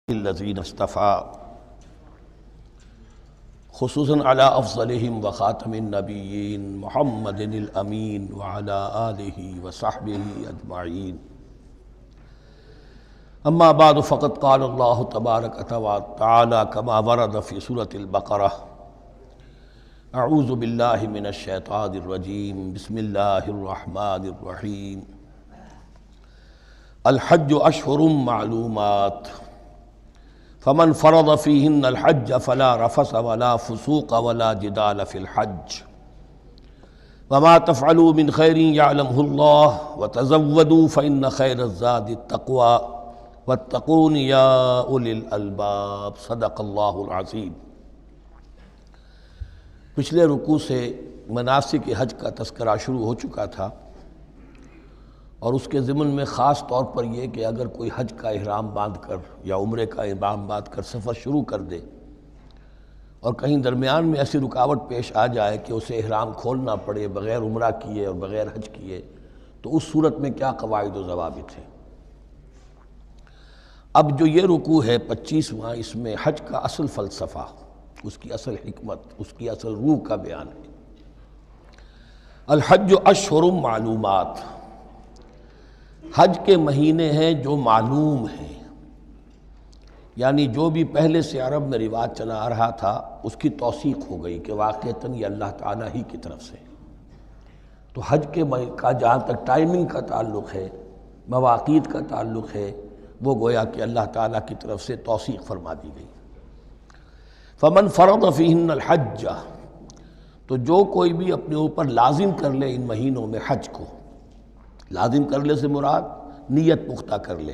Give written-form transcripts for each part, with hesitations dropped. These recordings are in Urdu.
الذین اصطفیٰ خصوصاً علی افضلہم وخاتم النبیین محمد الامین وعلی آلہ وصحبہ اجمعین اما بعد فقد قال اللہ تبارک وتعالی کما ورد فی سورۃ البقرہ اعوذ باللہ من الشیطان الرجیم بسم اللہ الرحمن الرحیم الحج اشہر معلومات فمن فرض فیہن الحج فلا رفث ولا فسوق ولا جدال فی الحج وما تفعلوا من خیر یعلمہ اللہ وتزودوا فإن خیر الزاد التقوی واتقون یا اولی الالباب صدق اللہ العظیم۔ پچھلے رکوع سے مناسک حج کا تذکرہ شروع ہو چکا تھا، اور اس کے ضمن میں خاص طور پر یہ کہ اگر کوئی حج کا احرام باندھ کر یا عمرے کا احرام باندھ کر سفر شروع کر دے اور کہیں درمیان میں ایسی رکاوٹ پیش آ جائے کہ اسے احرام کھولنا پڑے بغیر عمرہ کیے اور بغیر حج کیے، تو اس صورت میں کیا قواعد و ضوابط ہیں۔ اب جو یہ رکوع ہے 25واں، اس میں حج کا اصل فلسفہ، اس کی اصل حکمت، اس کی اصل روح کا بیان ہے۔ الحج اشہر معلومات، حج کے مہینے ہیں جو معلوم ہیں، یعنی جو بھی پہلے سے عرب میں رواج چلا آ رہا تھا اس کی توثیق ہو گئی کہ واقعتاً یہ اللہ تعالیٰ ہی کی طرف سے۔ تو حج کے کا جہاں تک ٹائمنگ کا تعلق ہے، مواقیت کا تعلق ہے، وہ گویا کہ اللہ تعالیٰ کی طرف سے توثیق فرما دی گئی۔ فمن فرض فیہن الحج، تو جو کوئی بھی اپنے اوپر لازم کر لے ان مہینوں میں حج کو، لازم کر لے سے مراد نیت پختہ کر لے،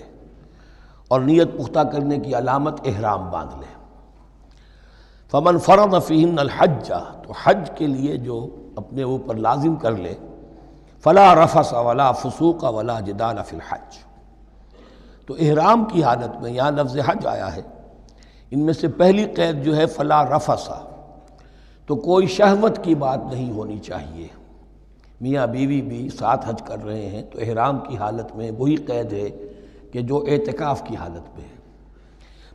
اور نیت پختہ کرنے کی علامت احرام باندھ لے۔ فمن فرض فیہن الحج، تو حج کے لیے جو اپنے اوپر لازم کر لے، فلا رفث ولا فسوق ولا جدال فی الحج، تو احرام کی حالت میں یہاں لفظ حج آیا ہے، ان میں سے پہلی قید جو ہے فلا رفث، تو کوئی شہوت کی بات نہیں ہونی چاہیے۔ میاں بیوی بھی ساتھ حج کر رہے ہیں تو احرام کی حالت میں وہی قید ہے کہ جو اعتکاف کی حالت میں ہے۔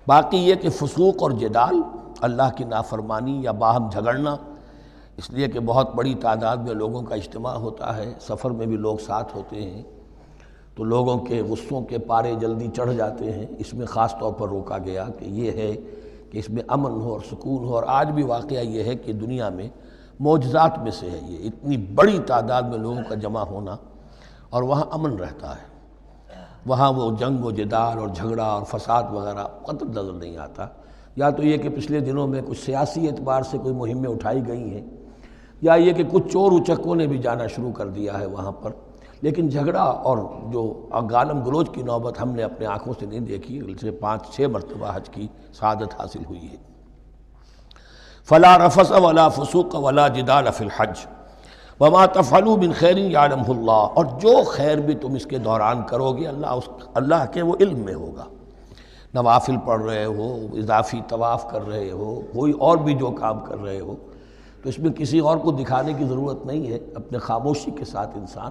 باقی یہ کہ فسوق اور جدال، اللہ کی نافرمانی یا باہم جھگڑنا، اس لیے کہ بہت بڑی تعداد میں لوگوں کا اجتماع ہوتا ہے، سفر میں بھی لوگ ساتھ ہوتے ہیں، تو لوگوں کے غصوں کے پارے جلدی چڑھ جاتے ہیں، اس میں خاص طور پر روکا گیا کہ یہ ہے کہ اس میں امن ہو اور سکون ہو۔ اور آج بھی واقعہ یہ ہے کہ دنیا میں معجزات میں سے ہے یہ، اتنی بڑی تعداد میں لوگوں کا جمع ہونا، اور وہاں امن رہتا ہے، وہاں وہ جنگ و جدال اور جھگڑا اور فساد وغیرہ قطع نظر نہیں آتا۔ یا تو یہ کہ پچھلے دنوں میں کچھ سیاسی اعتبار سے کوئی مہمیں اٹھائی گئی ہیں، یا یہ کہ کچھ چور اچکوں نے بھی جانا شروع کر دیا ہے وہاں پر، لیکن جھگڑا اور جو گالم گلوچ کی نوبت ہم نے اپنے آنکھوں سے نہیں دیکھی، 5-6 مرتبہ حج کی سعادت حاصل ہوئی ہے۔ فلا رفث ولا فسوق ولا جدال فی الحج وما تفعلوا من خیر یعلمہ اللہ، اور جو خیر بھی تم اس کے دوران کرو گے اللہ کے وہ علم میں ہوگا۔ نوافل پڑھ رہے ہو، اضافی طواف کر رہے ہو، کوئی اور بھی جو کام کر رہے ہو، تو اس میں کسی اور کو دکھانے کی ضرورت نہیں ہے، اپنے خاموشی کے ساتھ انسان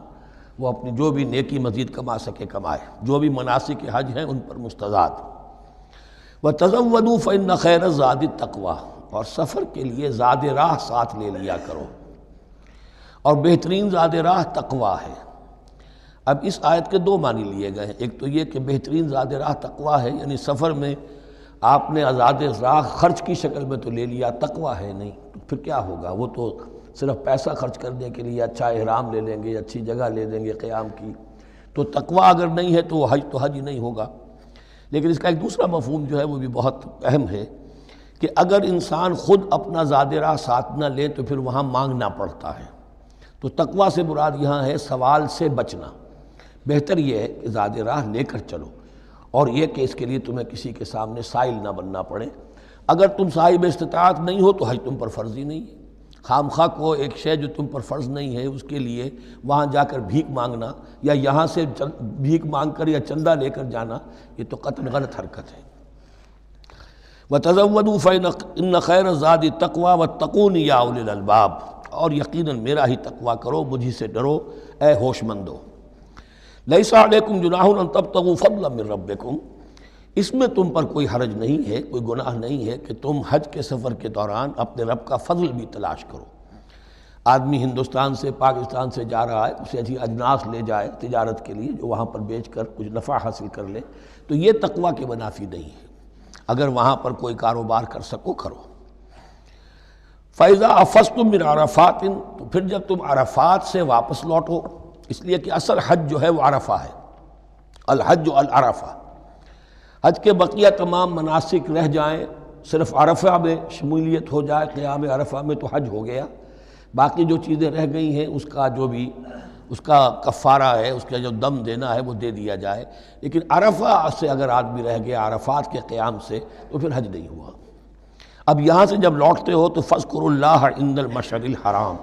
وہ اپنی جو بھی نیکی مزید کما سکے کمائے، جو بھی مناسک حج ہیں ان پر مستزاد۔ وَتَزَوَّدُوا فَإِنَّ خَيْرَ الزَّادِ التَّقْوَىٰ، اور سفر کے لیے زاد راہ ساتھ لے لیا کرو، اور بہترین زاد راہ تقویٰ ہے۔ اب اس آیت کے 2 معنی لیے گئے ہیں، ایک تو یہ کہ بہترین زاد راہ تقویٰ ہے، یعنی سفر میں آپ نے زاد راہ خرچ کی شکل میں تو لے لیا، تقویٰ ہے نہیں، تو پھر کیا ہوگا؟ وہ تو صرف پیسہ خرچ کرنے کے لیے اچھا احرام لے لیں گے، اچھی جگہ لے لیں گے قیام کی، تو تقویٰ اگر نہیں ہے تو وہ حج تو حج ہی نہیں ہوگا۔ لیکن اس کا ایک دوسرا مفہوم جو ہے وہ بھی بہت اہم ہے کہ اگر انسان خود اپنا زاد راہ ساتھ نہ لے تو پھر وہاں مانگنا پڑتا ہے، تو تقویٰ سے مراد یہاں ہے سوال سے بچنا۔ بہتر یہ ہے کہ زاد راہ لے کر چلو، اور یہ کہ اس کے لیے تمہیں کسی کے سامنے سائل نہ بننا پڑے۔ اگر تم صاحب استطاعت نہیں ہو تو حج تم پر فرض ہی نہیں ہے۔ خام خواہ کو ایک شے جو تم پر فرض نہیں ہے اس کے لیے وہاں جا کر بھیک مانگنا، یا یہاں سے بھیک مانگ کر یا چندہ لے کر جانا، یہ تو قطعاً غلط حرکت ہے۔ وَتَزَوَّدُوا فَإِنَّ خَيْرَ الزَّادِ التَّقْوَىٰ وَاتَّقُونِ يَا أُولِي الْأَلْبَابِ، اور یقیناً میرا ہی تقویٰ کرو، مجھی سے ڈرو اے ہوش مندو۔ لَيْسَ عَلَيْكُمْ جُنَاحٌ أَن تَبْتَغُوا فَضْلًا مِّن رَّبِّكُمْ، اس میں تم پر کوئی حرج نہیں ہے، کوئی گناہ نہیں ہے کہ تم حج کے سفر کے دوران اپنے رب کا فضل بھی تلاش کرو۔ آدمی ہندوستان سے پاکستان سے جا رہا ہے، اسے ایسی اجناس لے جائے تجارت کے لیے جو وہاں پر بیچ کر کچھ نفع حاصل کر لے، تو یہ تقویٰ کے منافی نہیں ہے۔ اگر وہاں پر کوئی کاروبار کر سکو کرو۔ فَإِذَا أَفَضْتُم مِّنْ عَرَفَاتٍ، تو پھر جب تم عرفات سے واپس لوٹو، اس لیے کہ اصل حج جو ہے وہ عرفہ ہے، الحج العرفہ۔ حج کے بقیہ تمام مناسک رہ جائیں، صرف عرفہ میں شمولیت ہو جائے، قیام عرفہ میں تو حج ہو گیا، باقی جو چیزیں رہ گئی ہیں اس کا جو بھی اس کا کفارہ ہے، اس کا جو دم دینا ہے وہ دے دیا جائے۔ لیکن عرفہ سے اگر آدمی رہ گیا عرفات کے قیام سے تو پھر حج نہیں ہوا۔ اب یہاں سے جب لوٹتے ہو تو فاذکروا اللہ عند المشعر الحرام،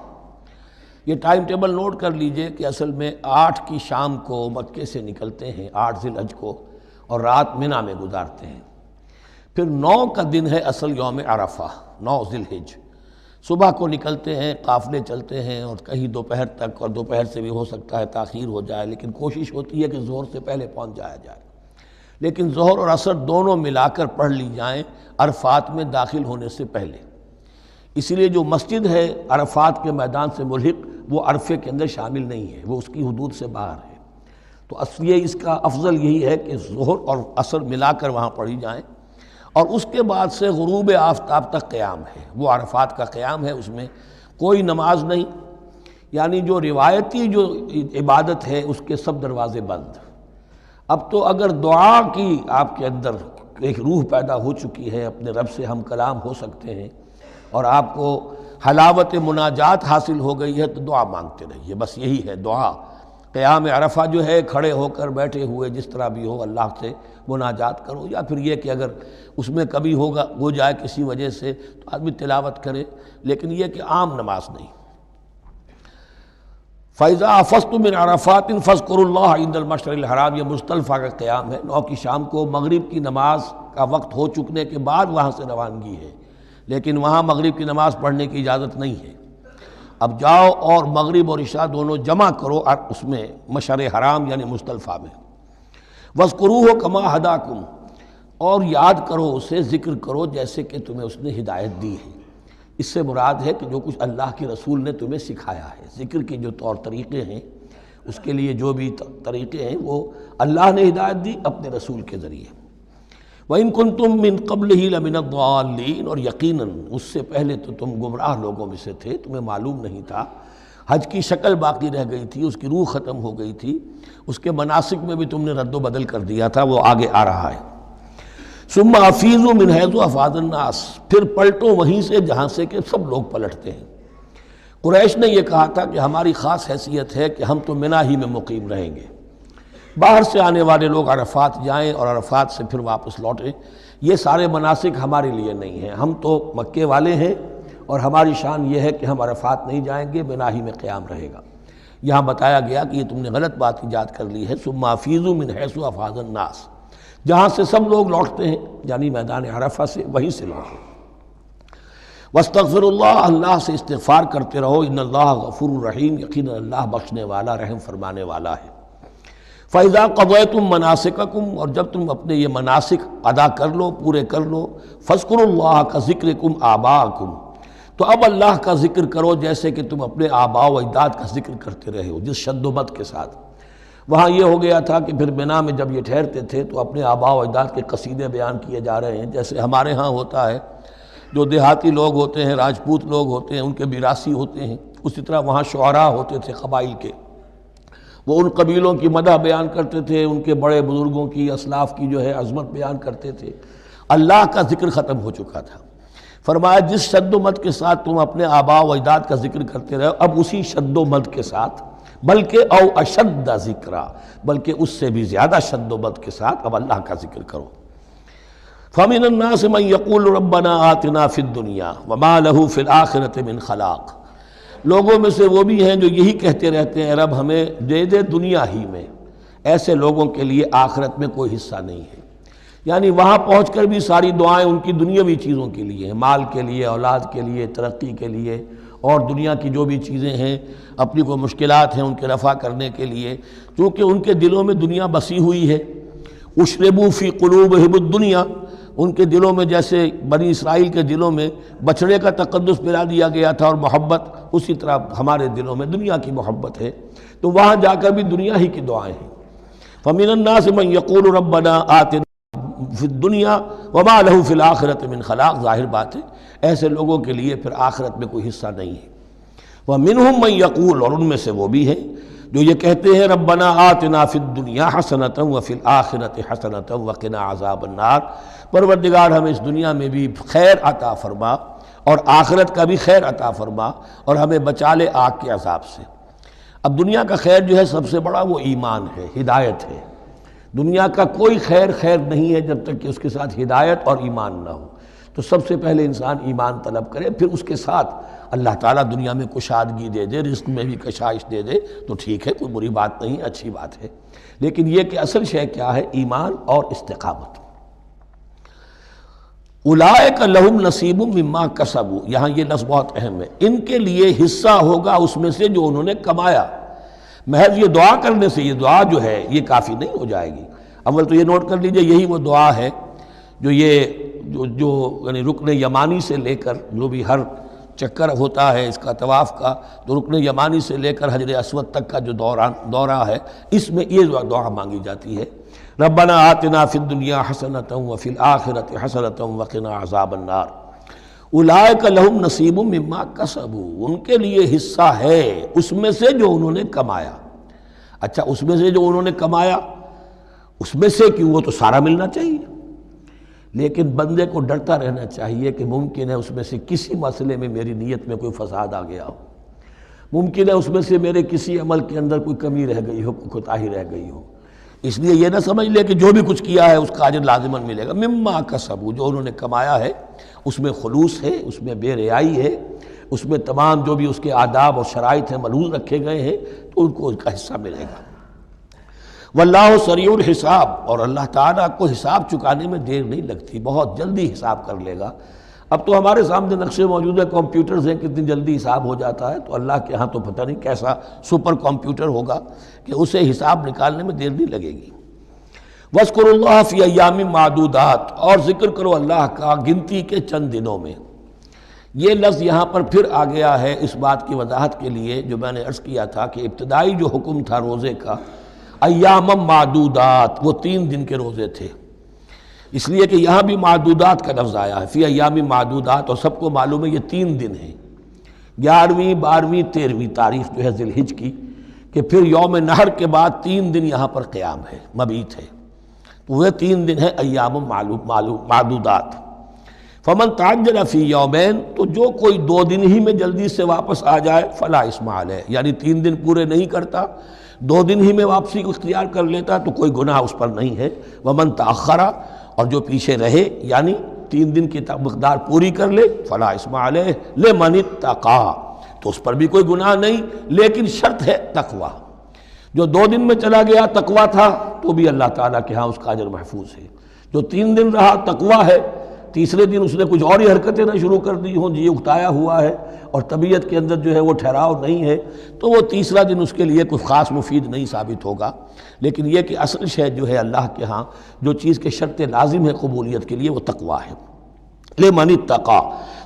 یہ ٹائم ٹیبل نوٹ کر لیجئے کہ اصل میں 8 کی شام کو مکے سے نکلتے ہیں 8 ذی الحج کو، اور رات منی میں گزارتے ہیں۔ پھر 9 کا دن ہے اصل یوم عرفہ، 9 ذی الحج، صبح کو نکلتے ہیں، قافلے چلتے ہیں، اور کہیں دوپہر تک، اور دوپہر سے بھی ہو سکتا ہے تاخیر ہو جائے، لیکن کوشش ہوتی ہے کہ ظہر سے پہلے پہنچ جایا جائے، لیکن ظہر اور عصر دونوں ملا کر پڑھ لی جائیں عرفات میں داخل ہونے سے پہلے۔ اسی لیے جو مسجد ہے عرفات کے میدان سے ملحق وہ عرفے کے اندر شامل نہیں ہے، وہ اس کی حدود سے باہر ہے، تو اصلی اس کا افضل یہی ہے کہ ظہر اور عصر ملا کر وہاں پڑھی جائیں، اور اس کے بعد سے غروب آفتاب تک قیام ہے، وہ عرفات کا قیام ہے، اس میں کوئی نماز نہیں، یعنی جو روایتی جو عبادت ہے اس کے سب دروازے بند۔ اب تو اگر دعا کی آپ کے اندر ایک روح پیدا ہو چکی ہے، اپنے رب سے ہم کلام ہو سکتے ہیں، اور آپ کو حلاوت مناجات حاصل ہو گئی ہے، تو دعا مانگتے رہیے، بس یہی ہے دعا۔ قیام عرفہ جو ہے کھڑے ہو کر بیٹھے ہوئے جس طرح بھی ہو اللہ سے مناجات کرو، یا پھر یہ کہ اگر اس میں کبھی ہو جائے کسی وجہ سے تو آدمی تلاوت کرے، لیکن یہ کہ عام نماز نہیں۔ فَإِذَا أَفَضْتُم مِّنْ عَرَفَاتٍ فاذكروا اللَّهَ عِندَ المشعر الحرام، یہ مزدلفہ کا قیام ہے، 9 کی شام کو مغرب کی نماز کا وقت ہو چکنے کے بعد وہاں سے روانگی ہے، لیکن وہاں مغرب کی نماز پڑھنے کی اجازت نہیں ہے۔ اب جاؤ اور مغرب اور عشاء دونوں جمع کرو اس میں مشعر حرام یعنی مزدلفہ میں۔ وَاذْكُرُوهُ كَمَا هَدَاكُمْ، اور یاد کرو اسے، ذکر کرو جیسے کہ تمہیں اس نے ہدایت دی ہے۔ اس سے مراد ہے کہ جو کچھ اللہ کے رسول نے تمہیں سکھایا ہے، ذکر کے جو طور طریقے ہیں، اس کے لیے جو بھی طریقے ہیں وہ اللہ نے ہدایت دی اپنے رسول کے ذریعے۔ وَإِن كُنتُم مِّن قَبْلِهِ لَمِنَ الضَّالِّينَ، اور یقیناً اس سے پہلے تو تم گمراہ لوگوں میں سے تھے، تمہیں معلوم نہیں تھا، حج کی شکل باقی رہ گئی تھی، اس کی روح ختم ہو گئی تھی، اس کے مناسک میں بھی تم نے رد و بدل کر دیا تھا، وہ آگے آ رہا ہے۔ ثُمَّ أَفِيضُوا مِنْ حَيْثُ أَفَاضَ النَّاسُ، پھر پلٹو وہیں سے جہاں سے کہ سب لوگ پلٹتے ہیں۔ قریش نے یہ کہا تھا کہ ہماری خاص حیثیت ہے کہ ہم تو منی ہی میں مقیم رہیں گے، باہر سے آنے والے لوگ عرفات جائیں اور عرفات سے پھر واپس لوٹیں، یہ سارے مناسک ہمارے لیے نہیں ہیں، ہم تو مکے والے ہیں اور ہماری شان یہ ہے کہ ہم عرفات نہیں جائیں گے، منی ہی میں قیام رہے گا۔ یہاں بتایا گیا کہ یہ تم نے غلط بات ایجاد کر لی ہے، ثم افیضوا من حیث افاض الناس، جہاں سے سب لوگ لوٹتے ہیں یعنی میدان عرفہ سے، وہیں سے لوٹیں۔ واستغفر اللہ، اللہ سے استغفار کرتے رہو، ان اللہ غفور رحیم، یقینا اللہ بخشنے والا رحم فرمانے والا ہے۔ فَإِذَا قَضَيْتُم مَّنَاسِكَكُمْ، اور جب تم اپنے یہ مناسک ادا کر لو، پورے کر لو، فاذکروا اللہ کذکرکم آباءکم، تو اب اللہ کا ذکر کرو جیسے کہ تم اپنے آباء و اجداد کا ذکر کرتے رہے ہو، جس شد و مد کے ساتھ۔ وہاں یہ ہو گیا تھا کہ پھر منی میں جب یہ ٹھہرتے تھے تو اپنے آباء و اجداد کے قصیدے بیان کیے جا رہے ہیں، جیسے ہمارے ہاں ہوتا ہے، جو دیہاتی لوگ ہوتے ہیں، راجپوت لوگ ہوتے ہیں، ان کے میراثی ہوتے ہیں، اسی طرح وہاں شعراء ہوتے تھے قبائل کے، وہ ان قبیلوں کی مدح بیان کرتے تھے، ان کے بڑے بزرگوں کی، اسلاف کی جو ہے عظمت بیان کرتے تھے۔ اللہ کا ذکر ختم ہو چکا تھا، فرمایا جس شد و مد کے ساتھ تم اپنے آباء و اجداد کا ذکر کرتے رہے، اب اسی شد و مد کے ساتھ، بلکہ او اشد ذکرا، بلکہ اس سے بھی زیادہ شد و مد کے ساتھ اب اللہ کا ذکر کرو۔ فَمِنَ النَّاسِ مَن يَقُولُ رَبَّنَا آتِنَا فِي الدُّنْيَا وَمَا لَهُ فِي الْآخِرَةِ مِنْ خَلَاقٍ، لوگوں میں سے وہ بھی ہیں جو یہی کہتے رہتے ہیں رب ہمیں دے دے دنیا ہی میں، ایسے لوگوں کے لیے آخرت میں کوئی حصہ نہیں ہے، یعنی وہاں پہنچ کر بھی ساری دعائیں ان کی دنیاوی چیزوں کے لیے ہیں، مال کے لیے، اولاد کے لیے، ترقی کے لیے، اور دنیا کی جو بھی چیزیں ہیں، اپنی کوئی مشکلات ہیں ان کے رفع کرنے کے لیے، چونکہ ان کے دلوں میں دنیا بسی ہوئی ہے، اشربوا فی قلوبہم الدنیا، ان کے دلوں میں جیسے بنی اسرائیل کے دلوں میں بچھڑے کا تقدس ملا دیا گیا تھا اور محبت، اسی طرح ہمارے دلوں میں دنیا کی محبت ہے، تو وہاں جا کر بھی دنیا ہی کی دعائیں ہیں۔ فَمِنَ النَّاسِ مَن يَقُولُ رَبَّنَا آتِنَا فِي الدُّنْيَا وَمَا لَهُ فِي الْآخِرَةِ مِنْ خَلَاقٍ، ظاہر بات ہے ایسے لوگوں کے لیے پھر آخرت میں کوئی حصہ نہیں ہے۔ وَمِنْهُم مَن يَقُولُ، اور ان میں سے وہ بھی ہیں جو یہ کہتے ہیں ربنا آتنا فی الدنیا حسنۃ وفی الآخرۃ حسنۃ وقنا عذاب النار، پروردگار ہمیں اس دنیا میں بھی خیر عطا فرما اور آخرت کا بھی خیر عطا فرما اور ہمیں بچا لے آگ کے عذاب سے۔ اب دنیا کا خیر جو ہے سب سے بڑا وہ ایمان ہے، ہدایت ہے۔ دنیا کا کوئی خیر نہیں ہے جب تک کہ اس کے ساتھ ہدایت اور ایمان نہ ہو۔ تو سب سے پہلے انسان ایمان طلب کرے، پھر اس کے ساتھ اللہ تعالیٰ دنیا میں کشادگی دے دے، رزق میں بھی کشائش دے دے تو ٹھیک ہے، کوئی بری بات نہیں، اچھی بات ہے۔ لیکن یہ کہ اصل شے کیا ہے؟ ایمان اور استقامت۔ اولئک لہم نصیب مما کسبوا، یہاں یہ لفظ بہت اہم ہے، ان کے لیے حصہ ہوگا اس میں سے جو انہوں نے کمایا۔ محض یہ دعا کرنے سے یہ دعا جو ہے یہ کافی نہیں ہو جائے گی۔ اول تو یہ نوٹ کر لیجئے یہی وہ دعا ہے جو یعنی رکن یمانی سے لے کر جو بھی ہر چکر ہوتا ہے اس کا طواف کا، تو رکن یمانی سے لے کر حجر اسود تک کا جو دورہ ہے، اس میں یہ دعا مانگی جاتی ہے، ربنا آتنا فی الدنیا حسنۃ وفی الآخرۃ حسنۃ وقنا عذاب النار۔ اولئک لہم نصیب مما کسبوا، ان کے لیے حصہ ہے اس میں سے جو انہوں نے کمایا۔ اچھا، اس میں سے جو انہوں نے کمایا، اس میں سے کیوں؟ وہ تو سارا ملنا چاہیے، لیکن بندے کو ڈرتا رہنا چاہیے کہ ممکن ہے اس میں سے کسی مسئلے میں میری نیت میں کوئی فساد آ گیا ہو، ممکن ہے اس میں سے میرے کسی عمل کے اندر کوئی کمی رہ گئی ہو، کوئی کوتاہی رہ گئی ہو۔ اس لیے یہ نہ سمجھ لے کہ جو بھی کچھ کیا ہے اس کا اجر لازماً ملے گا۔ مما کسبوا، جو انہوں نے کمایا ہے اس میں خلوص ہے، اس میں بے ریائی ہے، اس میں تمام جو بھی اس کے آداب اور شرائط ہیں ملحوظ رکھے گئے ہیں، تو ان کو اس کا حصہ ملے گا۔ واللہ سریع الحساب، اور اللہ تعالیٰ کو حساب چکانے میں دیر نہیں لگتی، بہت جلدی حساب کر لے گا۔ اب تو ہمارے سامنے نقشے موجود ہیں، کمپیوٹرز ہیں، کتنی جلدی حساب ہو جاتا ہے، تو اللہ کے ہاں تو پتہ نہیں کیسا سپر کمپیوٹر ہوگا کہ اسے حساب نکالنے میں دیر نہیں لگے گی۔ وَاذْكُرُوا اللَّهَ فِي أَيَّامٍ مَّعْدُودَاتٍ، اور ذکر کرو اللہ کا گنتی کے چند دنوں میں۔ یہ لفظ یہاں پر پھر آ گیا ہے اس بات کی وضاحت کے لیے جو میں نے عرض کیا تھا کہ ابتدائی جو حکم تھا روزے کا، ایام معدودات، وہ 3 دن کے روزے تھے، اس لیے کہ یہاں بھی معدودات کا لفظ آیا ہے، فی ایام معدودات، اور سب کو معلوم ہے یہ 3 دن ہیں، 11ویں 12ویں 13ویں تاریخ جو ہے ذی الحج کی، کہ پھر یوم نحر کے بعد 3 دن یہاں پر قیام ہے، مبیت ہے، تو وہ 3 دن ہے ایام معدودات۔ فمن تعجل فی یومین، تو جو کوئی 2 دن ہی میں جلدی سے واپس آ جائے، فلا اثم علیہ، یعنی 3 دن پورے نہیں کرتا، 2 دن ہی میں واپسی کو اختیار کر لیتا تو کوئی گناہ اس پر نہیں ہے۔ ومن تأخر، اور جو پیچھے رہے یعنی 3 دن کی مقدار پوری کر لے، فلا اثم علیہ لمن اتقی، تو اس پر بھی کوئی گناہ نہیں، لیکن شرط ہے تقوی۔ جو 2 دن میں چلا گیا تقوی تھا تو بھی اللہ تعالیٰ کے ہاں اس کا اجر محفوظ ہے، جو 3 دن رہا تقوی ہے، تیسرے دن اس نے کچھ اور ہی حرکتیں نہ شروع کر دی ہوں، جی اکتایا ہوا ہے اور طبیعت کے اندر جو ہے وہ ٹھہراؤ نہیں ہے، تو وہ تیسرا دن اس کے لیے کوئی خاص مفید نہیں ثابت ہوگا۔ لیکن یہ کہ اصل شے جو ہے اللہ کے ہاں جو چیز کے شرط لازم ہے قبولیت کے لیے وہ تقوی ہے۔ لمن اتقی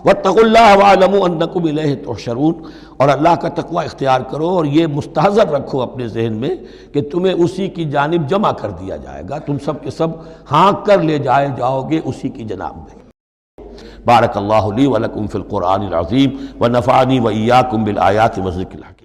واتقوا اللہ واعلموا انکم الیہ تحشرون، اور اللہ کا تقوی اختیار کرو اور یہ مستحضر رکھو اپنے ذہن میں کہ تمہیں اسی کی جانب جمع کر دیا جائے گا، تم سب کے سب ہانک کر لے جاؤ گے اسی کی جناب میں۔ بارک اللہ لی ولکم فی القرآن العظیم ونفعنی وإیاکم بالآیات والذکر الحکیم۔